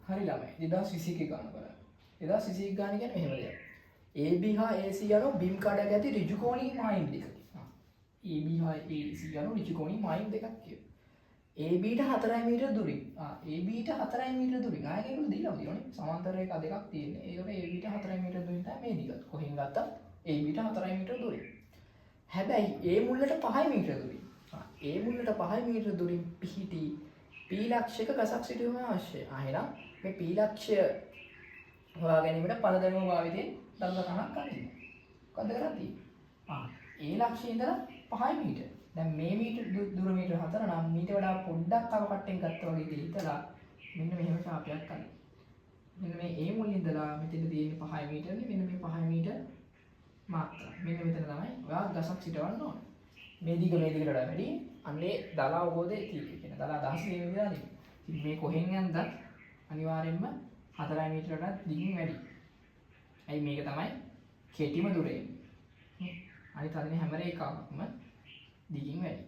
හරි ළමයි 2021 ගන්න බලන්න. 2021 ගන්න කියන්නේ මෙහෙම දෙයක්. AB හා AC යන බිම් කඩක ඇති ඍජුකෝණී මායිම් දෙක. AB හා AC යන ඍජුකෝණී මායිම් දෙකක් කියනවා. AB ට 4 මීටර දුරින්. AB ට 4 මීටර දුරින්. ආයෙත් ඒක දීලා තියෙනවනේ. සමාන්තර රේඛ දෙකක් තියෙන්නේ. ඒකට AB ට 4 මීටර දුරින් තමයි මේ දිග. කොහෙන් ගත්තත් AB ට 4 මීටර දුරින්. හැබැයි A මුල්ලට 5 මීටර දුරින්. A මුල්ලට 5 මීටර දුරින් පිහිටි P ලක්ෂයක ගසක් සිටීම අවශ්‍යයි. එහෙනම් මේ P ලක්ෂය හොයා ගැනීමට පළ දැනුම භාවිතයෙන් දරුවා කණක් ගන්න. මොකද්ද කරන්නේ? A ලක්ෂයේ ඉඳලා 5 මීටර. දැන් මේ මීටර දුර මීටර 4 නම් මීට වඩා පොඩ්ඩක් තව කට්ටෙන් ගත්තා වගේ හිතලා මෙන්න මෙහෙම ශාපයක් ගන්න. මෙන්න මේ A මුලින් ඉඳලා මෙතන තියෙන්නේ 5 මීටරනේ. මෙන්න මේ 5 මීටර මාත්‍රා. මෙන්න මෙතන තමයි ඔයා ගසක් සිටවන්න ඕනේ. මේ දිගට වඩා වැඩි. අන්නේ දල අවබෝධය තියෙන්නේ. දල අදහස් මේ විදිහට නෙමෙයි. ඉතින් මේ කොහෙන් යන්ද අනිවාර්යෙන්ම 4 මීටරකට දිගින් වැඩි. ඇයි මේක තමයි කෙටිම දුර එන්නේ. අනිත් අදින හැම රේඛාවක්ම දිගින් වැඩි.